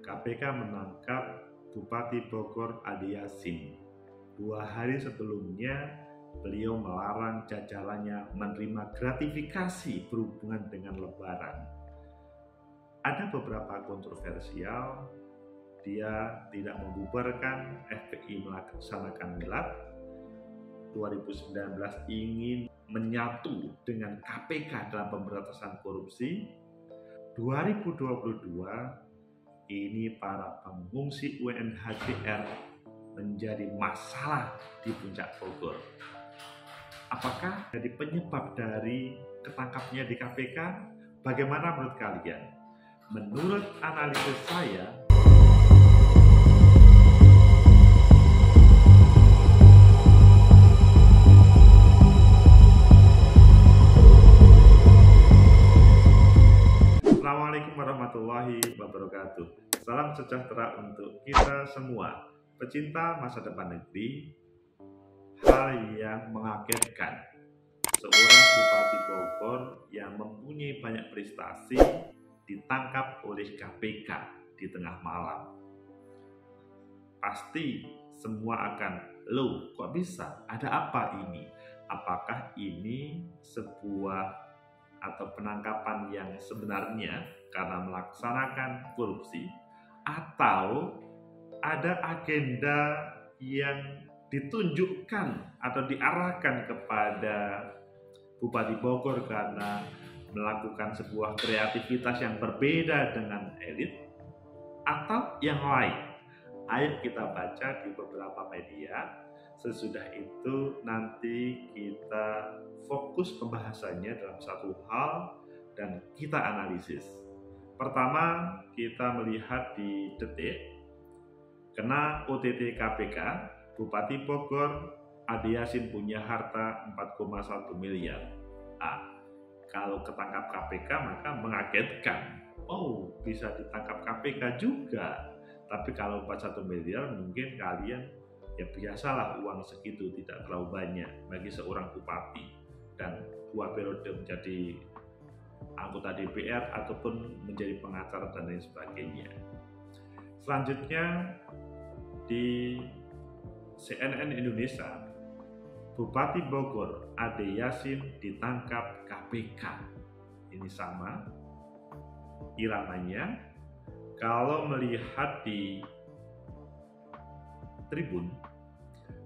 KPK menangkap Bupati Bogor Ade Yasin. 2 hari sebelumnya, beliau melarang jajarannya menerima gratifikasi berhubungan dengan Lebaran. Ada beberapa kontroversial, dia tidak membubarkan FPI melaksanakan milad, 2019 ingin menyatu dengan KPK dalam pemberantasan korupsi, 2022 ini para pengungsi UNHCR menjadi masalah di Puncak Bogor. Apakah jadi penyebab dari ketangkapnya di KPK? Bagaimana menurut kalian? Menurut analisis saya, Assalamualaikum warahmatullahi wabarakatuh. Salam sejahtera untuk kita semua. Pecinta masa depan negeri, hal yang mengagetkan. Seorang Bupati Bogor yang mempunyai banyak prestasi ditangkap oleh KPK di tengah malam. Pasti semua akan, loh kok bisa? Ada apa ini? Apakah ini sebuah atau penangkapan yang sebenarnya karena melaksanakan korupsi, atau ada agenda yang ditunjukkan atau diarahkan kepada Bupati Bogor karena melakukan sebuah kreativitas yang berbeda dengan elit, atau yang lain? Ayo kita baca di beberapa media. Sesudah itu nanti kita fokus pembahasannya dalam satu hal dan kita analisis. Pertama, kita melihat di Detik, kena OTT KPK, Bupati Bogor Ade Yasin punya harta 4,1 miliar. Kalau ketangkap KPK maka mengagetkan. Oh, bisa ditangkap KPK juga. Tapi kalau 41 miliar mungkin kalian ya biasalah, uang segitu tidak terlalu banyak bagi seorang bupati dan 2 periode menjadi anggota DPR ataupun menjadi pengacara dan lain sebagainya. Selanjutnya di CNN Indonesia, Bupati Bogor Ade Yasin ditangkap KPK. Ini sama iramanya. Kalau melihat di Tribun,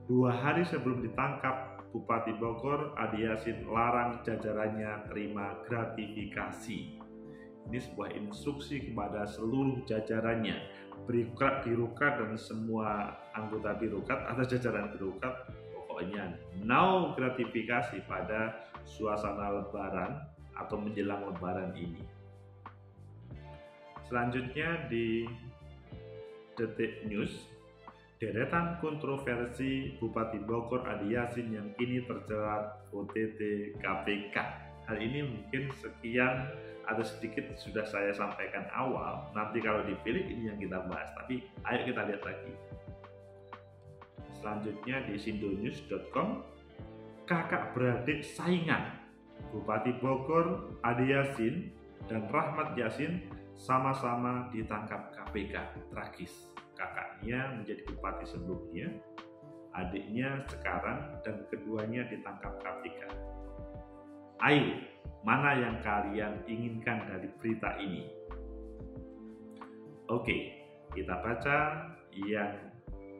2 hari sebelum ditangkap, Bupati Bogor Ade Yasin larang jajarannya terima gratifikasi. Ini sebuah instruksi kepada seluruh jajarannya, birokrat dan semua anggota birokrat atau jajaran birokrat, pokoknya no gratifikasi pada suasana Lebaran atau menjelang Lebaran ini. Selanjutnya di Detik News, deretan kontroversi Bupati Bogor Ade Yasin yang kini terjerat OTT KPK. Hal ini mungkin sekian atau sedikit sudah saya sampaikan awal. Nanti kalau dipilih ini yang kita bahas. Tapi ayo kita lihat lagi. Selanjutnya di sindonews.com, kakak beradik saingan Bupati Bogor Ade Yasin dan Rahmat Yasin sama-sama ditangkap KPK. Tragis. Kakaknya menjadi bupati sebelumnya, adiknya sekarang, dan keduanya ditangkap KPK. Ayo, mana yang kalian inginkan dari berita ini? Oke, kita baca yang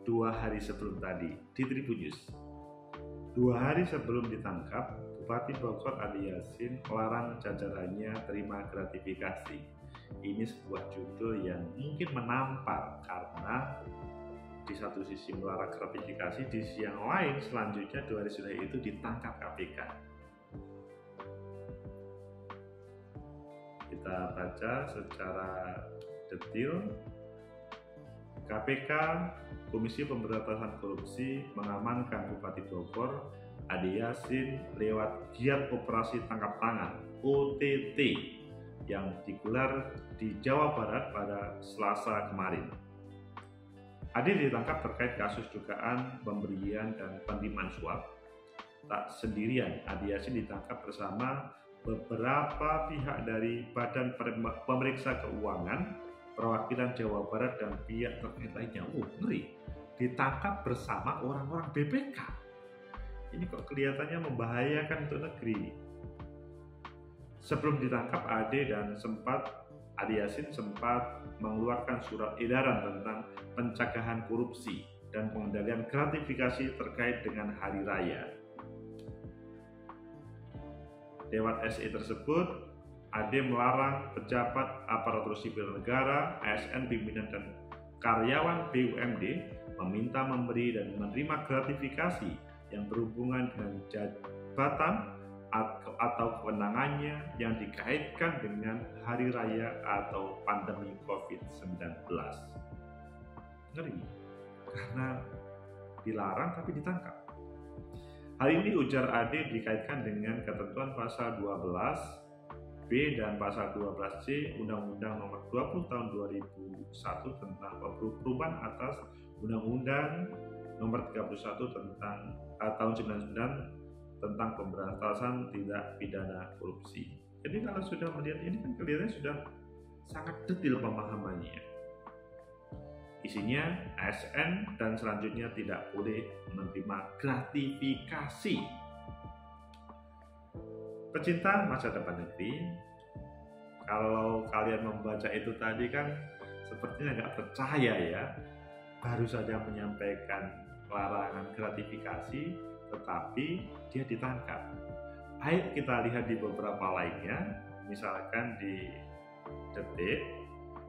2 hari sebelum tadi di Tribun News. 2 hari sebelum ditangkap, Bupati Bogor Ade Yasin melarang jajarannya terima gratifikasi. Ini sebuah judul yang mungkin menampar karena di satu sisi melarang gratifikasi, di sisi yang lain selanjutnya 2 hari sudah itu ditangkap KPK. Kita baca secara detail. KPK, Komisi Pemberantasan Korupsi, mengamankan Bupati Bogor Ade Yasin lewat giat operasi tangkap tangan OTT yang digelar di Jawa Barat pada Selasa kemarin. Ade ditangkap terkait kasus dugaan pemberian dan penerimaan suap. Tak sendirian, Ade Yasin ditangkap bersama beberapa pihak dari Badan Pemeriksa Keuangan, perwakilan Jawa Barat dan pihak terkait lainnya. Ngeri, ditangkap bersama orang-orang BPK. Ini kok kelihatannya membahayakan untuk negeri. Sebelum ditangkap, Ade Yasin sempat mengeluarkan surat edaran tentang pencegahan korupsi dan pengendalian gratifikasi terkait dengan hari raya. Lewat SE tersebut, Ade melarang pejabat aparatur sipil negara, ASN, pimpinan dan karyawan BUMD meminta, memberi, dan menerima gratifikasi yang berhubungan dengan jabatan atau kewenangannya yang dikaitkan dengan hari raya atau pandemi COVID-19. Ngeri, karena dilarang tapi ditangkap. Hal ini, ujar Ade, dikaitkan dengan ketentuan pasal 12B dan pasal 12C Undang-Undang Nomor 20 Tahun 2001 tentang perubahan atas Undang-Undang Nomor 31 Tahun 99 tentang pemberantasan tindak pidana korupsi. Jadi kalau sudah melihat ini kan kelihatannya sudah sangat detail pemahamannya. Isinya ASN dan selanjutnya tidak boleh menerima gratifikasi. Pecinta masa depan negeri, kalau kalian membaca itu tadi kan sepertinya nggak percaya ya. Baru saja menyampaikan larangan gratifikasi, tetapi dia ditangkap. Ayo kita lihat di beberapa lainnya, misalkan di Detik,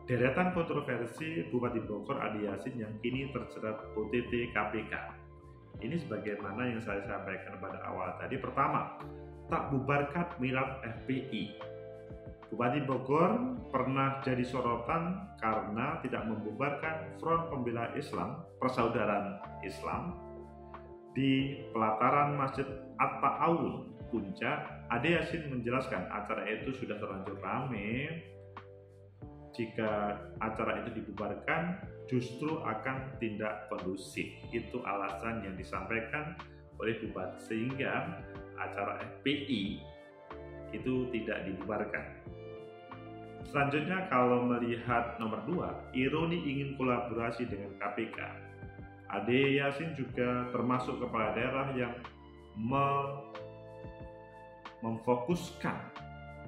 deretan kontroversi Bupati Bogor Ade Yasin yang kini terjerat OTT KPK. Ini sebagaimana yang saya sampaikan pada awal tadi. Pertama, tak bubarkan milad FPI. Bupati Bogor pernah jadi sorotan karena tidak membubarkan Front Pembela Islam, Persaudaraan Islam, di pelataran Masjid At-Ta'awun, Puncak. Ade Yasin menjelaskan acara itu sudah terlanjur ramai. Jika acara itu dibubarkan, justru akan tindak kondusif. Itu alasan yang disampaikan oleh Bupati, sehingga acara FPI itu tidak dibubarkan. Selanjutnya, kalau melihat nomor 2, ironi ingin kolaborasi dengan KPK. Ade Yasin juga termasuk kepala daerah yang memfokuskan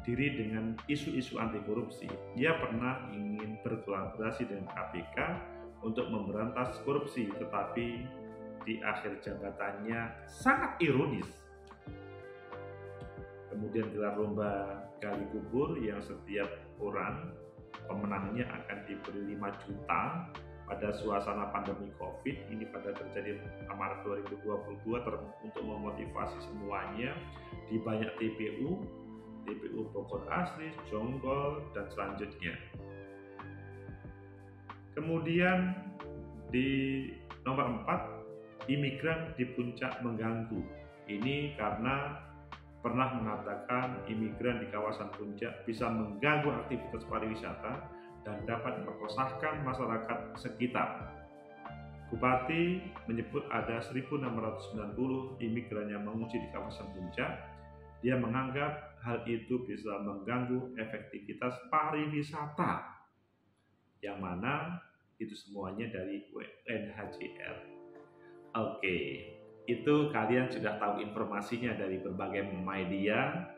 diri dengan isu-isu anti korupsi. Dia pernah ingin berkolaborasi dengan KPK untuk memberantas korupsi, tetapi di akhir jabatannya sangat ironis. Kemudian gelar lomba gali kubur yang setiap orang pemenangnya akan diberi 5 juta pada suasana pandemi COVID. Ini pada terjadi Maret 2022 untuk memotivasi semuanya di banyak TPU Bogor Asri, Jonggol, dan selanjutnya. Kemudian di nomor 4, imigran di Puncak mengganggu. Ini karena pernah mengatakan imigran di kawasan Puncak bisa mengganggu aktivitas pariwisata dan dapat meresahkan masyarakat sekitar. Bupati menyebut ada 1.690 imigran yang mengungsi di kawasan Puncak. Dia menganggap hal itu bisa mengganggu efektivitas pariwisata, yang mana itu semuanya dari UNHCR. Oke, itu kalian sudah tahu informasinya dari berbagai media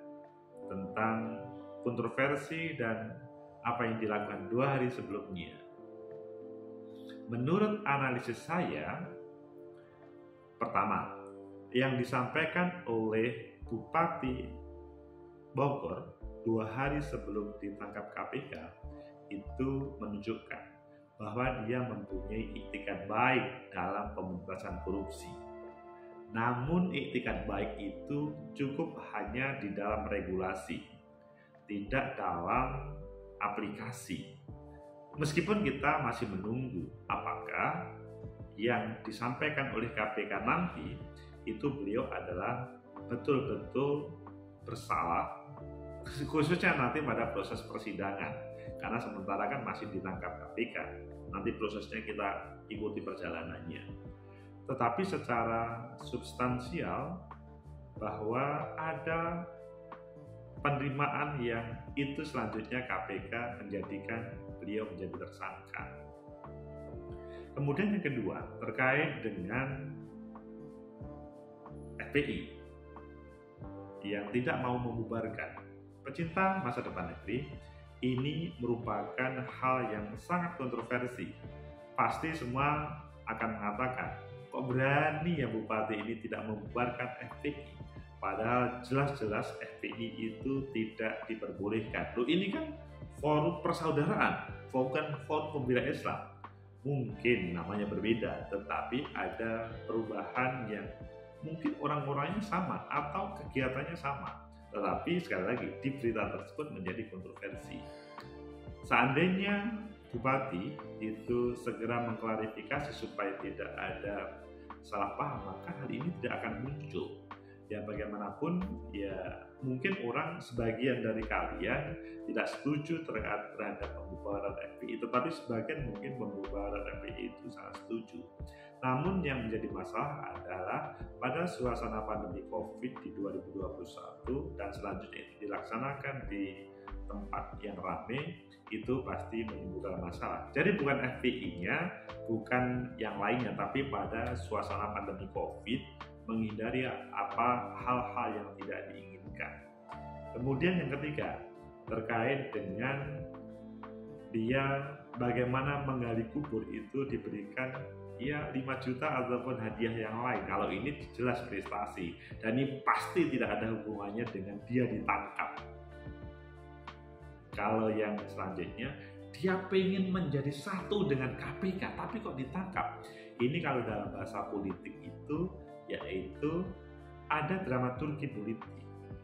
tentang kontroversi dan apa yang dilakukan 2 hari sebelumnya. Menurut analisis saya, pertama, yang disampaikan oleh Bupati Bogor 2 hari sebelum ditangkap KPK itu menunjukkan bahwa dia mempunyai iktikat baik dalam pemberantasan korupsi. Namun iktikat baik itu cukup hanya di dalam regulasi, tidak dalam aplikasi. Meskipun kita masih menunggu apakah yang disampaikan oleh KPK nanti itu beliau adalah betul-betul bersalah, khususnya nanti pada proses persidangan, karena sementara kan masih ditangkap KPK. Nanti prosesnya kita ikuti perjalanannya. Tetapi secara substansial bahwa ada penerimaan yang itu selanjutnya KPK menjadikan beliau menjadi tersangka. Kemudian yang kedua terkait dengan FPI yang tidak mau membubarkan. Pecinta masa depan negeri, ini merupakan hal yang sangat kontroversi. Pasti semua akan mengatakan, kok berani ya Bupati ini tidak membubarkan FPI? Padahal jelas-jelas FPI itu tidak diperbolehkan. Loh, ini kan forum persaudaraan, bukan forum pembela Islam. Mungkin namanya berbeda, tetapi ada perubahan yang mungkin orang-orangnya sama atau kegiatannya sama. Tetapi sekali lagi, di berita tersebut menjadi kontroversi. Seandainya Bupati itu segera mengklarifikasi supaya tidak ada salah paham, maka hal ini tidak akan muncul. Ya bagaimanapun, ya mungkin sebagian dari kalian tidak setuju terhadap pembubaran FPI, tetapi sebagian mungkin pembubaran FPI itu sangat setuju. Namun yang menjadi masalah adalah pada suasana pandemi COVID di 2021 dan selanjutnya itu dilaksanakan di tempat yang ramai, itu pasti menimbulkan masalah. Jadi bukan FPI-nya, bukan yang lainnya, tapi pada suasana pandemi COVID menghindari hal-hal yang tidak diinginkan. Kemudian yang ketiga terkait dengan dia bagaimana menggali kubur itu diberikan 5 juta ataupun hadiah yang lain. Kalau ini jelas prestasi dan ini pasti tidak ada hubungannya dengan dia ditangkap. Kalau yang selanjutnya dia pengen menjadi satu dengan KPK tapi kok ditangkap. Ini kalau dalam bahasa politik itu yaitu ada dramaturgi politik.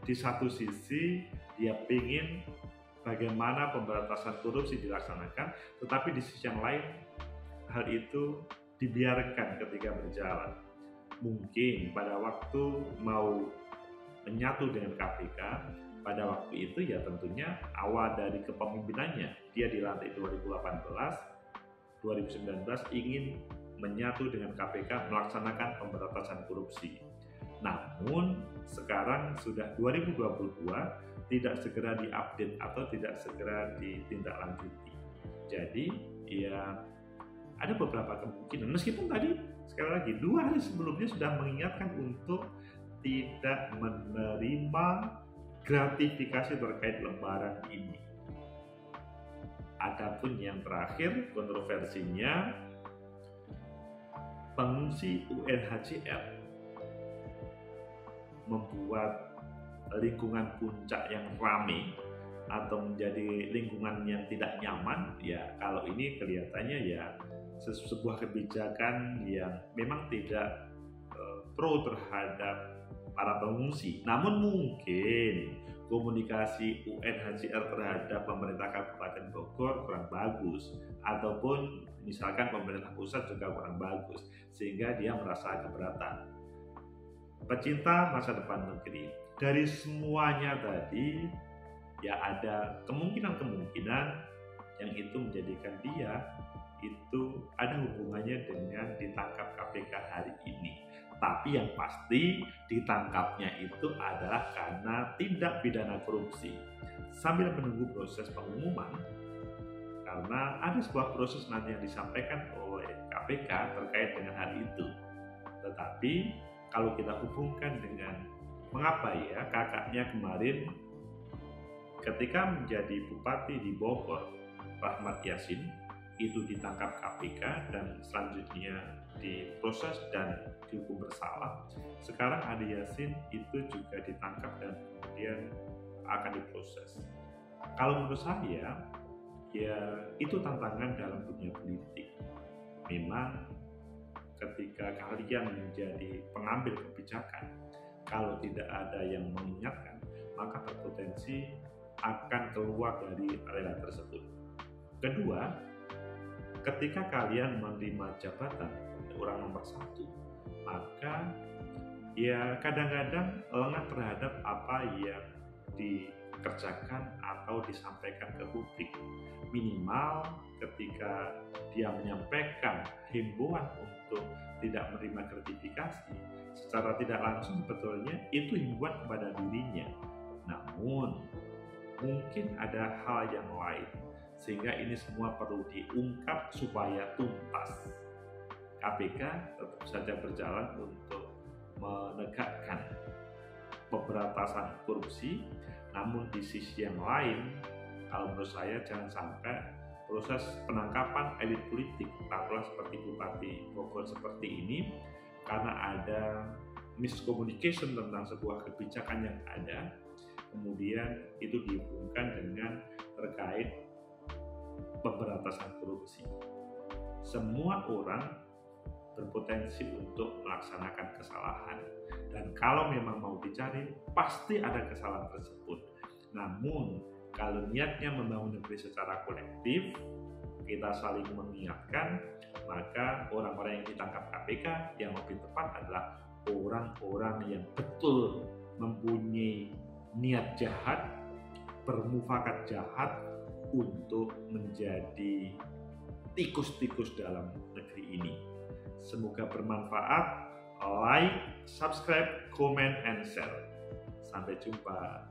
Di satu sisi dia pengen bagaimana pemberantasan korupsi dilaksanakan, tetapi di sisi yang lain hal itu dibiarkan ketika berjalan. Mungkin pada waktu mau menyatu dengan KPK, pada waktu itu ya tentunya awal dari kepemimpinannya, dia dilantik 2019 ingin menyatu dengan KPK melaksanakan pemberantasan korupsi. Namun sekarang sudah 2022 tidak segera diupdate atau tidak segera ditindaklanjuti. Jadi ya ada beberapa kemungkinan, meskipun tadi sekali lagi 2 hari sebelumnya sudah mengingatkan untuk tidak menerima gratifikasi terkait lembaran ini. Adapun yang terakhir kontroversinya, pengungsi UNHCR membuat lingkungan puncak yang ramai atau menjadi lingkungan yang tidak nyaman. Ya kalau ini kelihatannya ya sebuah kebijakan yang memang tidak pro terhadap para pengungsi. Namun mungkin komunikasi UNHCR terhadap pemerintah Kabupaten Bogor kurang bagus, ataupun misalkan pemerintah pusat juga kurang bagus, sehingga dia merasa keberatan. Pecinta masa depan negeri, dari semuanya tadi ya ada kemungkinan-kemungkinan yang itu menjadikan dia itu ada hubungannya dengan ditangkap KPK hari ini. Tapi yang pasti ditangkapnya itu adalah karena tindak pidana korupsi. Sambil menunggu proses pengumuman, karena ada sebuah proses nanti yang disampaikan oleh KPK terkait dengan hal itu. Tetapi kalau kita hubungkan dengan mengapa ya kakaknya kemarin ketika menjadi bupati di Bogor, Rahmat Yassin, itu ditangkap KPK dan selanjutnya diproses dan dihukum bersalah. Sekarang Ade Yassin itu juga ditangkap dan kemudian akan diproses. Kalau menurut saya, ya itu tantangan dalam dunia politik. Memang ketika kalian menjadi pengambil kebijakan, kalau tidak ada yang mengingatkan, maka berpotensi akan keluar dari area tersebut. Kedua, ketika kalian menerima jabatan orang nomor 1, maka ya kadang-kadang lengah terhadap apa yang dikerjakan atau disampaikan ke publik. Minimal ketika dia menyampaikan himbauan untuk tidak menerima gratifikasi, secara tidak langsung sebetulnya itu himbauan kepada dirinya. Namun mungkin ada hal yang lain. Sehingga ini semua perlu diungkap supaya tuntas. KPK tetap saja berjalan untuk menegakkan pemberantasan korupsi, namun di sisi yang lain, kalau menurut saya jangan sampai proses penangkapan elit politik, taruhlah seperti Bupati Bogor seperti ini, karena ada miscommunication tentang sebuah kebijakan yang ada, kemudian itu dihubungkan dengan terkait pemberantasan korupsi. Semua orang berpotensi untuk melaksanakan kesalahan, dan kalau memang mau dicari pasti ada kesalahan tersebut. Namun kalau niatnya membangun negeri secara kolektif, kita saling mengingatkan, maka orang-orang yang ditangkap KPK yang lebih tepat adalah orang-orang yang betul mempunyai niat jahat, bermufakat jahat untuk menjadi tikus-tikus dalam negeri ini. Semoga bermanfaat. Like, subscribe, comment, and share. Sampai jumpa.